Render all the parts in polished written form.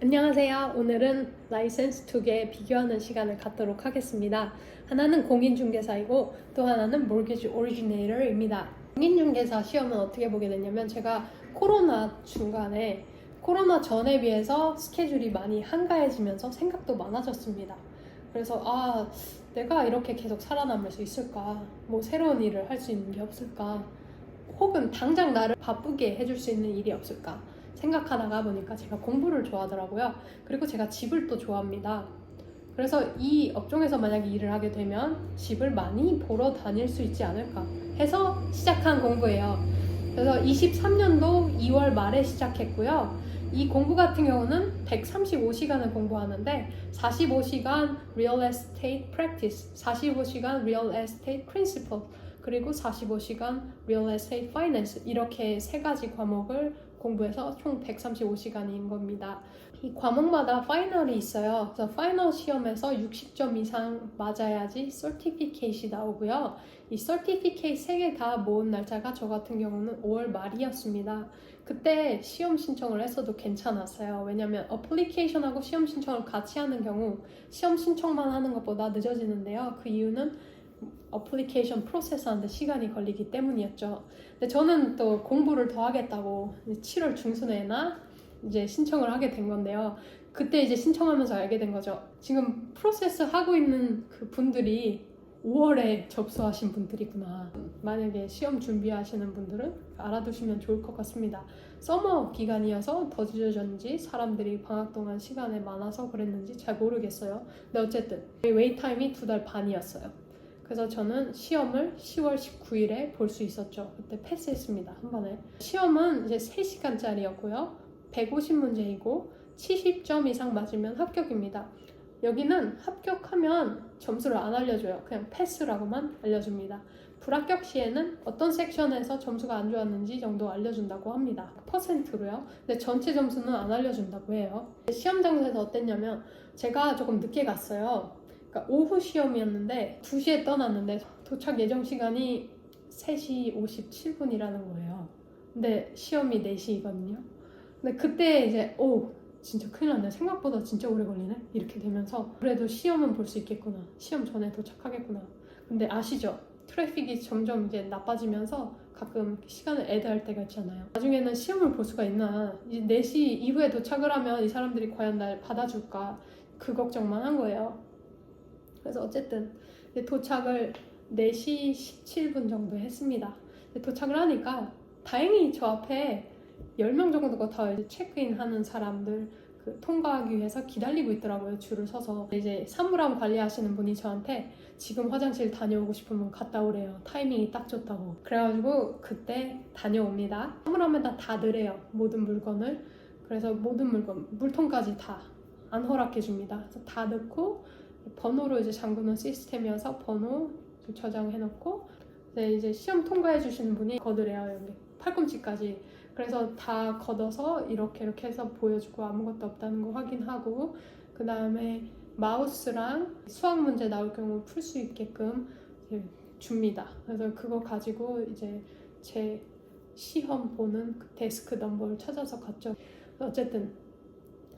안녕하세요. 오늘은 라이센스 2개 비교하는 시간을 갖도록 하겠습니다. 하나는 공인중개사이고 또 하나는 mortgage originator입니다. 공인중개사 시험은 어떻게 보게 됐냐면 제가 코로나 중간에 코로나 전에 비해서 스케줄이 많이 한가해지면서 생각도 많아졌습니다. 그래서 내가 이렇게 계속 살아남을 수 있을까? 뭐 새로운 일을 할 수 있는 게 없을까? 혹은 당장 나를 바쁘게 해줄 수 있는 일이 없을까 생각하다가 보니까 제가 공부를 좋아하더라고요. 그리고 제가 집을 또 좋아합니다. 그래서 이 업종에서 만약에 일을 하게 되면 집을 많이 보러 다닐 수 있지 않을까 해서 시작한 공부예요. 그래서 23년도 2월 말에 시작했고요. 이 공부 같은 경우는 135시간을 공부하는데 45시간 Real Estate Practice, 45시간 Real Estate Principle, 그리고 45시간 Real Estate Finance 이렇게 세 가지 과목을 공부해서 총 135시간인 겁니다. 이 과목마다 파이널이 있어요. 그래서 파이널 시험에서 60점 이상 맞아야지 서티피케이트이 나오고요. 이 서티피케이트 3개 다 모은 날짜가 저 같은 경우는 5월 말이었습니다. 그때 시험 신청을 했어도 괜찮았어요. 왜냐면 어플리케이션하고 시험 신청을 같이 하는 경우 시험 신청만 하는 것보다 늦어지는데요. 그 이유는 어플리케이션 프로세스 하는데 시간이 걸리기 때문이었죠. 근데 저는 또 공부를 더 하겠다고 7월 중순에나 이제 신청을 하게 된 건데요. 그때 이제 신청하면서 알게 된 거죠. 지금 프로세스 하고 있는 그 분들이 5월에 접수하신 분들이구나. 만약에 시험 준비하시는 분들은 알아두시면 좋을 것 같습니다. 서머 기간이어서 더 늦어졌는지 사람들이 방학 동안 시간에 많아서 그랬는지 잘 모르겠어요. 근데 어쨌든 웨이 타임이 2달 반이었어요. 그래서 저는 시험을 10월 19일에 볼 수 있었죠. 그때 패스했습니다. 한 번에. 시험은 이제 3시간짜리였고요. 150문제이고 70점 이상 맞으면 합격입니다. 여기는 합격하면 점수를 안 알려줘요. 그냥 패스라고만 알려줍니다. 불합격 시에는 어떤 섹션에서 점수가 안 좋았는지 정도 알려준다고 합니다. 퍼센트로요. 근데 전체 점수는 안 알려준다고 해요. 시험 장소에서 어땠냐면 제가 조금 늦게 갔어요. 그러니까 오후 시험이었는데 2시에 떠났는데 도착 예정 시간이 3시 57분이라는 거예요. 근데 시험이 4시거든요. 근데 그때 이제 진짜 큰일 났네. 생각보다 진짜 오래 걸리네. 이렇게 되면서 그래도 시험은 볼 수 있겠구나. 시험 전에 도착하겠구나. 근데 아시죠? 트래픽이 점점 이제 나빠지면서 가끔 시간을 애드할 때가 있잖아요. 나중에는 시험을 볼 수가 있나. 이제 4시 이후에 도착을 하면 이 사람들이 과연 날 받아줄까. 그 걱정만 한 거예요. 그래서 어쨌든 도착을 4시 17분 정도 했습니다. 도착을 하니까 다행히 저 앞에 10명 정도가 다 체크인 하는 사람들 통과하기 위해서 기다리고 있더라고요. 줄을 서서. 이제 사물함 관리하시는 분이 저한테 지금 화장실 다녀오고 싶으면 갔다 오래요. 타이밍이 딱 좋다고. 그래가지고 그때 다녀옵니다. 사물함에다 다 넣으래요. 모든 물건을. 그래서 모든 물건, 물통까지 다 안 허락해 줍니다. 그래서 다 넣고 번호로 이제 잠그는 시스템이어서 번호 저장해 놓고 이제 시험 통과해 주시는 분이 걷으래요. 여기 팔꿈치까지. 그래서 다 걷어서 이렇게 해서 보여주고 아무것도 없다는 거 확인하고 그 다음에 마우스랑 수학 문제 나올 경우 풀 수 있게끔 줍니다. 그래서 그거 가지고 이제 제 시험 보는 그 데스크 넘버를 찾아서 갔죠. 어쨌든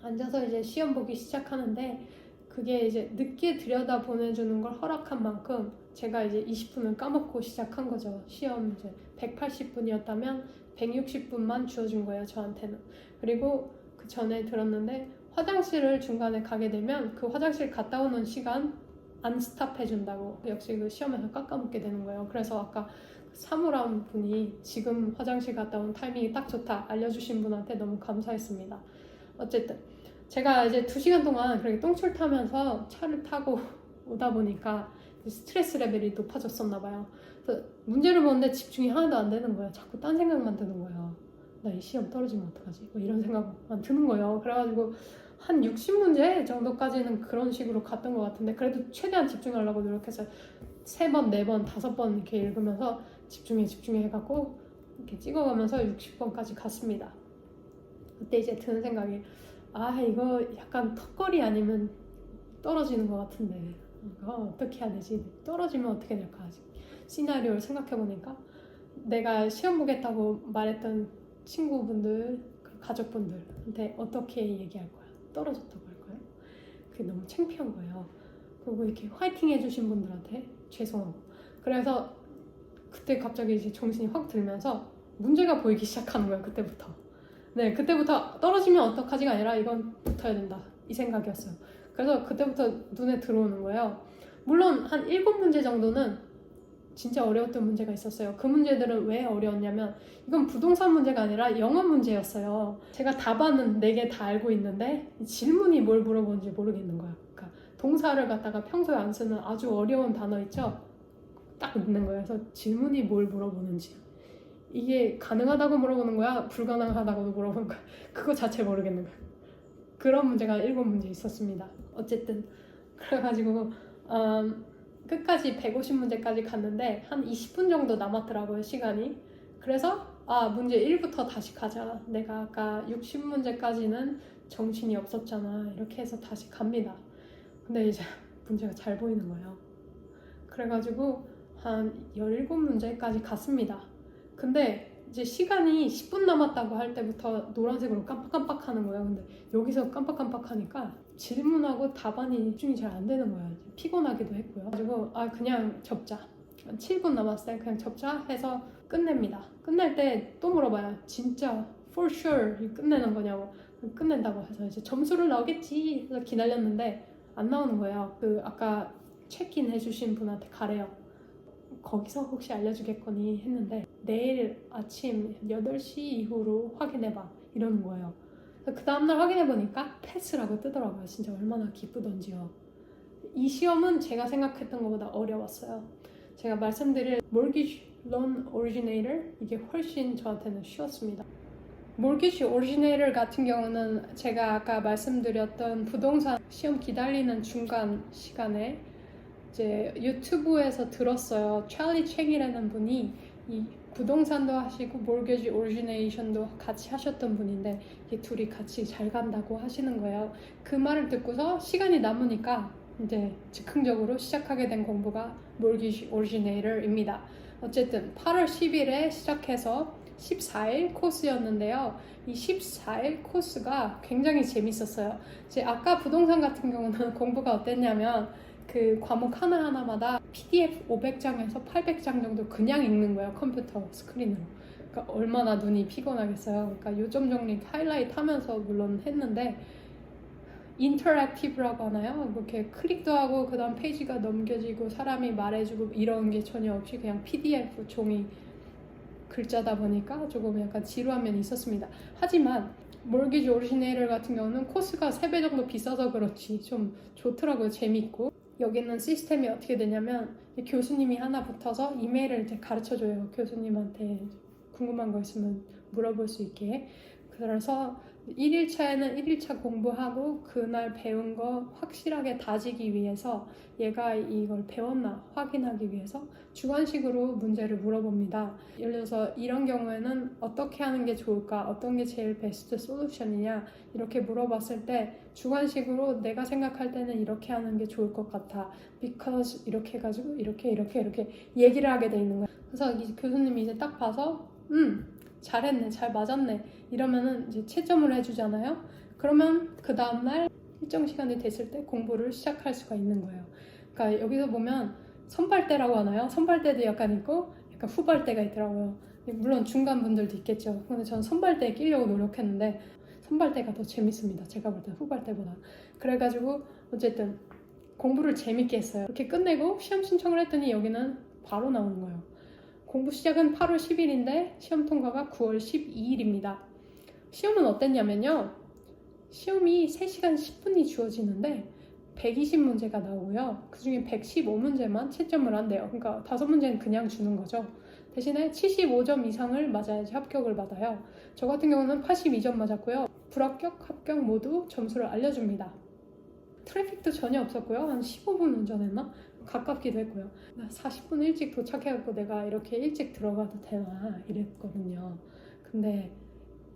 앉아서 이제 시험 보기 시작하는데 그게 이제 늦게 들여다 보내주는 걸 허락한 만큼 제가 이제 20분을 까먹고 시작한 거죠. 시험 이제 180분이었다면 160분만 주어준 거예요, 저한테는. 그리고 그 전에 들었는데 화장실을 중간에 가게 되면 그 화장실 갔다 오는 시간 안 스탑해준다고 역시 그 시험에서 깎아먹게 되는 거예요. 그래서 아까 사물함 분이 지금 화장실 갔다 온 타이밍이 딱 좋다 알려주신 분한테 너무 감사했습니다. 어쨌든 제가 이제 2시간 동안 그렇게 똥줄 타면서 차를 타고 오다 보니까 스트레스 레벨이 높아졌었나 봐요. 그래서 문제를 보는데 집중이 하나도 안 되는 거예요. 자꾸 딴 생각만 드는 거예요. 나 이 시험 떨어지면 어떡하지? 뭐 이런 생각만 드는 거예요. 그래가지고 한 60문제 정도까지는 그런 식으로 갔던 것 같은데 그래도 최대한 집중하려고 노력해서 3번, 4번, 5번 이렇게 읽으면서 집중해 해갖고 이렇게 찍어가면서 60번까지 갔습니다. 그때 이제 드는 생각이 이거 약간 턱걸이 아니면 떨어지는 것 같은데 어떻게 해야 되지? 떨어지면 어떻게 될까? 시나리오를 생각해보니까 내가 시험 보겠다고 말했던 친구분들, 가족분들한테 어떻게 얘기할 거야? 떨어졌다고 할까요? 그게 너무 창피한 거예요. 그리고 이렇게 화이팅 해주신 분들한테 죄송하고, 그래서 그때 갑자기 이제 정신이 확 들면서 문제가 보이기 시작하는 거예요. 그때부터. 네, 그때부터 떨어지면 어떡하지가 아니라 이건 붙어야 된다, 이 생각이었어요. 그래서 그때부터 눈에 들어오는 거예요. 물론 한 7문제 정도는 진짜 어려웠던 문제가 있었어요. 그 문제들은 왜 어려웠냐면 이건 부동산 문제가 아니라 영어 문제였어요. 제가 답안은 4개 다 알고 있는데 질문이 뭘 물어보는지 모르겠는 거야. 그러니까 동사를 갖다가 평소에 안 쓰는 아주 어려운 단어 있죠? 딱 있는 거예요. 그래서 질문이 뭘 물어보는지, 이게 가능하다고 물어보는 거야? 불가능하다고 물어보는 거야? 그거 자체 모르겠는 거야. 그런 문제가 7문제 있었습니다. 어쨌든 그래가지고 끝까지 150문제까지 갔는데 한 20분 정도 남았더라고요, 시간이. 그래서 문제 1부터 다시 가자. 내가 아까 60문제까지는 정신이 없었잖아. 이렇게 해서 다시 갑니다. 근데 이제 문제가 잘 보이는 거예요. 그래가지고 한 17문제까지 갔습니다. 근데 이제 시간이 10분 남았다고 할 때부터 노란색으로 깜빡깜빡 하는 거예요. 근데 여기서 깜빡깜빡 하니까 질문하고 답안이 집중이 잘 안 되는 거예요. 피곤하기도 했고요. 그래가지고 그냥 접자. 7분 남았어요. 그냥 접자 해서 끝냅니다. 끝낼 때 또 물어봐요. 진짜 for sure 끝내는 거냐고. 끝낸다고 해서 이제 점수를 나오겠지 해서 기다렸는데 안 나오는 거예요. 그 아까 체크인 해주신 분한테 가래요. 거기서 혹시 알려주겠거니 했는데 내일 아침 8시 이후로 확인해봐 이러는 거예요. 그 다음날 확인해보니까 패스라고 뜨더라고요. 진짜 얼마나 기쁘던지요. 이 시험은 제가 생각했던 것보다 어려웠어요. 제가 말씀드릴 Mortgage Loan Originator, 이게 훨씬 저한테는 쉬웠습니다. Mortgage Originator 같은 경우는 제가 아까 말씀드렸던 부동산 시험 기다리는 중간 시간에 이제 유튜브에서 들었어요. 찰리 챙이라는 분이 이 부동산도 하시고 mortgage origination도 같이 하셨던 분인데 이 둘이 같이 잘 간다고 하시는 거예요. 그 말을 듣고서 시간이 남으니까 이제 즉흥적으로 시작하게 된 공부가 mortgage originator입니다. 어쨌든 8월 10일에 시작해서 14일 코스였는데요. 이 14일 코스가 굉장히 재밌었어요. 이제 아까 부동산 같은 경우는 공부가 어땠냐면 그 과목 하나하나마다 PDF 500장에서 800장 정도 그냥 읽는 거예요. 컴퓨터 스크린으로. 그러니까 얼마나 눈이 피곤하겠어요. 그러니까 요점 정리 하이라이트 하면서 물론 했는데 인터랙티브라고 하나요? 이렇게 클릭도 하고 그 다음 페이지가 넘겨지고 사람이 말해주고 이런 게 전혀 없이 그냥 PDF 종이 글자다 보니까 조금 약간 지루한 면이 있었습니다. 하지만 Mortgage Originator 같은 경우는 코스가 3배 정도 비싸서 그렇지 좀 좋더라고요. 재밌고. 여기는 시스템이 어떻게 되냐면 교수님이 하나 붙어서 이메일을 이제 가르쳐줘요. 교수님한테 궁금한 거 있으면 물어볼 수 있게. 그래서 1일차에는 1일차 공부하고 그날 배운 거 확실하게 다지기 위해서 얘가 이걸 배웠나 확인하기 위해서 주관식으로 문제를 물어봅니다. 예를 들어서 이런 경우에는 어떻게 하는 게 좋을까? 어떤 게 제일 베스트 솔루션이냐? 이렇게 물어봤을 때 주관식으로 내가 생각할 때는 이렇게 하는 게 좋을 것 같아. because 이렇게 해가지고 이렇게 얘기를 하게 돼 있는 거예요. 그래서 이 교수님이 이제 딱 봐서 잘했네, 잘 맞았네 이러면은 이제 채점을 해주잖아요. 그러면 그 다음날 일정 시간이 됐을 때 공부를 시작할 수가 있는 거예요. 그러니까 여기서 보면 선발대라고 하나요? 선발대도 약간 있고 약간 후발대가 있더라고요. 물론 중간 분들도 있겠죠. 근데 저는 선발대에 끼려고 노력했는데 선발대가 더 재밌습니다. 제가 볼 때 후발대보다. 그래가지고 어쨌든 공부를 재밌게 했어요. 이렇게 끝내고 시험 신청을 했더니 여기는 바로 나오는 거예요. 공부 시작은 8월 10일인데 시험 통과가 9월 12일입니다. 시험은 어땠냐면요. 시험이 3시간 10분이 주어지는데 120문제가 나오고요. 그 중에 115문제만 채점을 한대요. 그러니까 5문제는 그냥 주는 거죠. 대신에 75점 이상을 맞아야지 합격을 받아요. 저 같은 경우는 82점 맞았고요. 불합격, 합격 모두 점수를 알려줍니다. 트래픽도 전혀 없었고요. 한 15분 운전했나? 가깝기도 했고요. 40분 일찍 도착해갖고 내가 이렇게 일찍 들어가도 되나 이랬거든요. 근데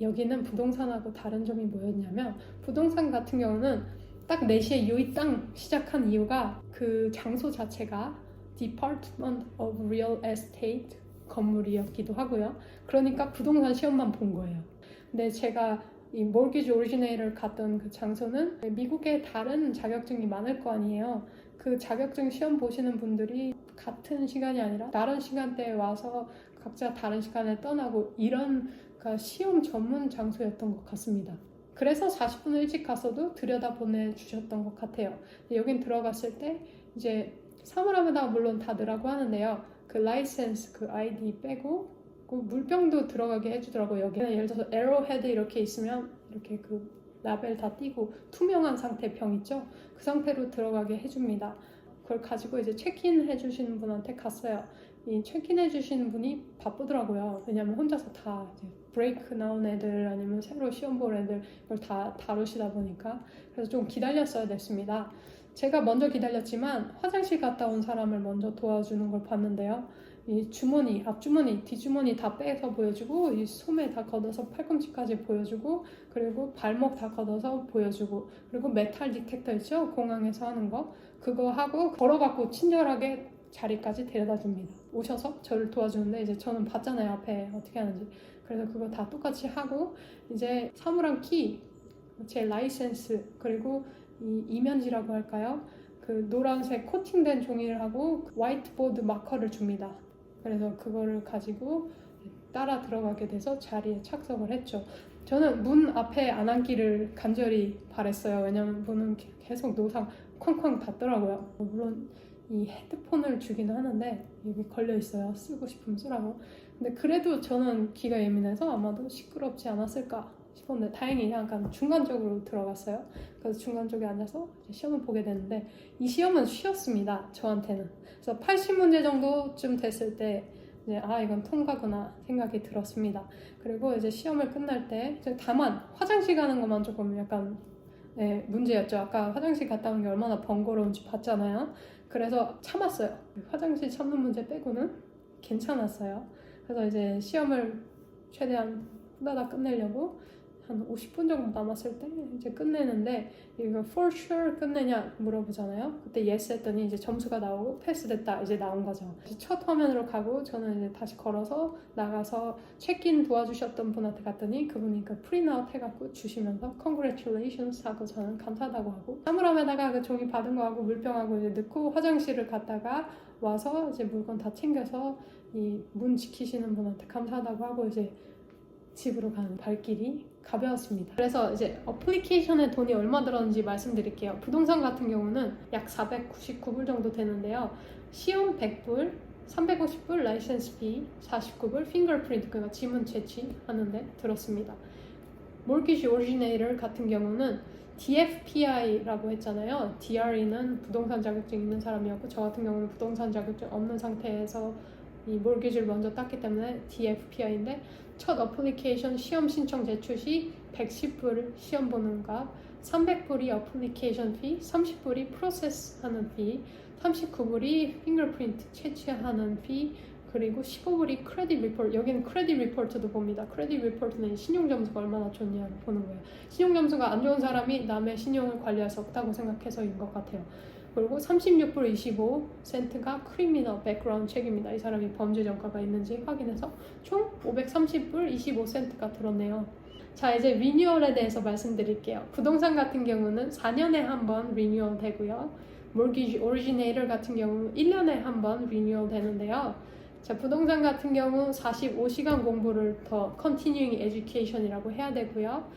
여기는 부동산하고 다른 점이 뭐였냐면 부동산 같은 경우는 딱 4시에 요이땅 시작한 이유가 그 장소 자체가 Department of Real Estate 건물이었기도 하고요. 그러니까 부동산 시험만 본 거예요. 근데 제가 이 mortgage originator 갔던 그 장소는 미국에 다른 자격증이 많을 거 아니에요. 그 자격증 시험 보시는 분들이 같은 시간이 아니라 다른 시간대에 와서 각자 다른 시간에 떠나고 이런 그러니까 시험 전문 장소였던 것 같습니다. 그래서 40분 일찍 가서도 들여다 보내주셨던 것 같아요. 여긴 들어갔을 때 이제 사물함에다가 물론 다 넣으라고 하는데요. 그 라이센스, 그 아이디 빼고 그 물병도 들어가게 해주더라고요. 여기는 예를 들어서 에러헤드 이렇게 있으면 이렇게 그 라벨 다 띄고 투명한 상태 병 있죠? 그 상태로 들어가게 해줍니다. 그걸 가지고 이제 체크인 해주시는 분한테 갔어요. 이 체크인 해주시는 분이 바쁘더라고요. 왜냐면 혼자서 다 이제 브레이크 나온 애들 아니면 새로 시험 볼 애들 이걸 다 다루시다 보니까 그래서 좀 기다렸어야 됐습니다. 제가 먼저 기다렸지만 화장실 갔다 온 사람을 먼저 도와주는 걸 봤는데요. 이 주머니, 앞주머니, 뒷주머니 다 빼서 보여주고 이 소매 다 걷어서 팔꿈치까지 보여주고 그리고 발목 다 걷어서 보여주고 그리고 메탈 디텍터 있죠? 공항에서 하는 거 그거 하고 걸어갖고 친절하게 자리까지 데려다 줍니다. 오셔서 저를 도와주는데 이제 저는 봤잖아요. 앞에 어떻게 하는지. 그래서 그거 다 똑같이 하고 이제 사물함 키, 제 라이센스 그리고 이 이면지라고 할까요? 그 노란색 코팅된 종이를 하고 화이트보드 마커를 줍니다. 그래서 그거를 가지고 따라 들어가게 돼서 자리에 착석을 했죠. 저는 문 앞에 안 앉기를 간절히 바랬어요. 왜냐면 문은 계속 노상 쾅쾅 닫더라고요. 물론 이 헤드폰을 주긴 하는데 여기 걸려 있어요. 쓰고 싶으면 쓰라고. 근데 그래도 저는 귀가 예민해서 아마도 시끄럽지 않았을까 싶었는데 다행히 약간 중간 쪽으로 들어갔어요. 그래서 중간 쪽에 앉아서 시험을 보게 됐는데 이 시험은 쉬웠습니다. 저한테는. 그래서 80문제 정도쯤 됐을 때 이제 이건 통과구나 생각이 들었습니다. 그리고 이제 시험을 끝날 때 다만 화장실 가는 것만 조금 약간 문제였죠. 아까 화장실 갔다 온 게 얼마나 번거로운지 봤잖아요. 그래서 참았어요. 화장실 참는 문제 빼고는 괜찮았어요. 그래서 이제 시험을 최대한 후다닥 끝내려고 한 50분 정도 남았을 때 이제 끝내는데 이거 for sure 끝내냐 물어보잖아요. 그때 yes 했더니 이제 점수가 나오고 패스 됐다 이제 나온 거죠. 첫 화면으로 가고 저는 이제 다시 걸어서 나가서 체크인 도와주셨던 분한테 갔더니 그분이 그 프린아웃 해갖고 주시면서 congratulations 하고 저는 감사하다고 하고 사물함에다가 그 종이 받은 거하고 물병하고 이제 넣고 화장실을 갔다가 와서 이제 물건 다 챙겨서 이 문 지키시는 분한테 감사하다고 하고 이제 집으로 가는 발길이 가벼웠습니다. 그래서 이제 어플리케이션에 돈이 얼마 들었는지 말씀드릴게요. 부동산 같은 경우는 약 499불 정도 되는데요. 시험 100불, 350불 라이센스 비, 49불 핑거프린트 그러니까 지문 채취하는데 들었습니다. mortgage originator 같은 경우는 DFPI라고 했잖아요. DRE는 부동산 자격증 있는 사람이었고 저 같은 경우는 부동산 자격증 없는 상태에서 이 mortgage를 먼저 땄기 때문에 DFPI인데 첫 어플리케이션 시험 신청 제출 시 110불 시험 보는 값, 300불이 어플리케이션 피, 30불이 프로세스 하는 피, 39불이 핑거프린트 채취하는 피, 그리고 15불이 크레딧 리포트. 여기는 크레딧 리포트도 봅니다. 크레딧 리포트는 신용 점수가 얼마나 좋냐를 보는 거예요. 신용 점수가 안 좋은 사람이 남의 신용을 관리할 수 없다고 생각해서인 것 같아요. 그리고 36불 25센트가 크리미널 백그라운드 책입니다. 이 사람이 범죄 전과가 있는지 확인해서 총 530불 25센트가 들었네요. 자, 이제 리뉴얼에 대해서 말씀드릴게요. 부동산 같은 경우는 4년에 한 번 리뉴얼 되고요. mortgage originator 같은 경우는 1년에 한 번 리뉴얼 되는데요. 자, 부동산 같은 경우 45시간 공부를 더 continuing education이라고 해야 되고요.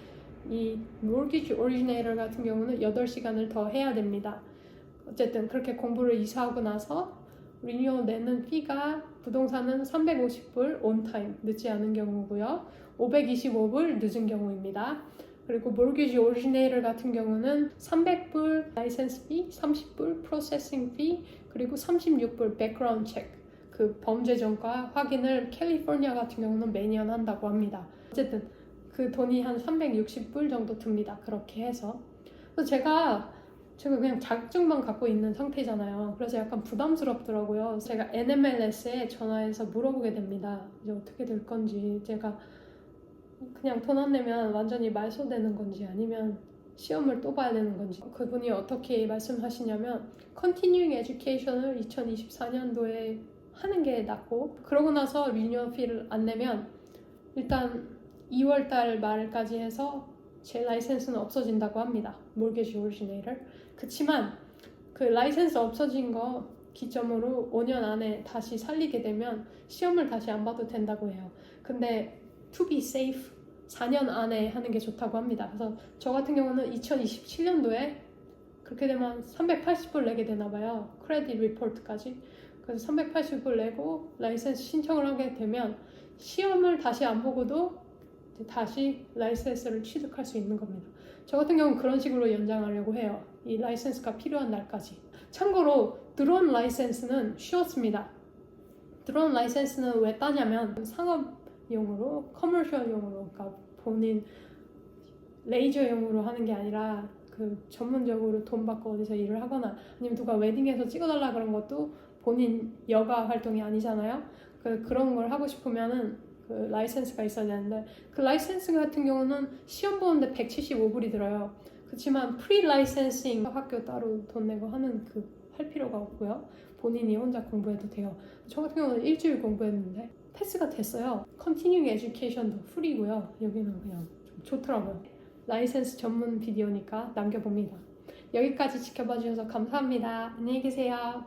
이 mortgage originator 같은 경우는 8시간을 더 해야 됩니다. 어쨌든 그렇게 공부를 이수하고 나서 리뉴얼 내는 피가 부동산은 350불 온타임 늦지 않은 경우고요. 525불 늦은 경우입니다. 그리고 mortgage originator 같은 경우는 300불 라이센스 피, 30불 프로세싱 피, 그리고 36불 백그라운드 체크 그 범죄 전과 확인을 캘리포니아 같은 경우는 매년 한다고 합니다. 어쨌든 그 돈이 한 360불 정도 듭니다. 그렇게 해서 그래서 제가 그냥 자격증만 갖고 있는 상태잖아요. 그래서 약간 부담스럽더라고요. 제가 NMLS에 전화해서 물어보게 됩니다. 이제 어떻게 될 건지, 제가 그냥 돈 안 내면 완전히 말소되는 건지 아니면 시험을 또 봐야 되는 건지. 그분이 어떻게 말씀하시냐면 Continuing Education을 2024년도에 하는 게 낫고 그러고 나서 리뉴얼 피를 안 내면 일단 2월달 말까지 해서 제 라이센스는 없어진다고 합니다. 몰게지 오리지네이터. 그치만 그 라이센스 없어진 거 기점으로 5년 안에 다시 살리게 되면 시험을 다시 안 봐도 된다고 해요. 근데 to be safe 4년 안에 하는 게 좋다고 합니다. 그래서 저 같은 경우는 2027년도에 그렇게 되면 380불 내게 되나 봐요. 크레딧 리포트까지. 그래서 380불 내고 라이센스 신청을 하게 되면 시험을 다시 안 보고도 다시 라이센스를 취득할 수 있는 겁니다. 저 같은 경우는 그런 식으로 연장하려고 해요. 이 라이센스가 필요한 날까지. 참고로 드론 라이센스는 쉬웠습니다. 드론 라이센스는 왜 따냐면 상업용으로, 커머셜용으로, 그러니까 본인 레이저용으로 하는 게 아니라 그 전문적으로 돈 받고 어디서 일을 하거나 아니면 누가 웨딩에서 찍어달라 그런 것도 본인 여가 활동이 아니잖아요. 그런 걸 하고 싶으면은 그 라이센스가 있어야 되는데 그 라이센스 같은 경우는 시험 보는데 175불이 들어요. 그렇지만 프리 라이센싱 학교 따로 돈 내고 하는 할 필요가 없고요. 본인이 혼자 공부해도 돼요. 저 같은 경우는 일주일 공부했는데 패스가 됐어요. 컨티뉴잉 에듀케이션도 프리고요. 여기는 그냥 좀 좋더라고요. 라이센스 전문 비디오니까 남겨봅니다. 여기까지 지켜봐 주셔서 감사합니다. 안녕히 계세요.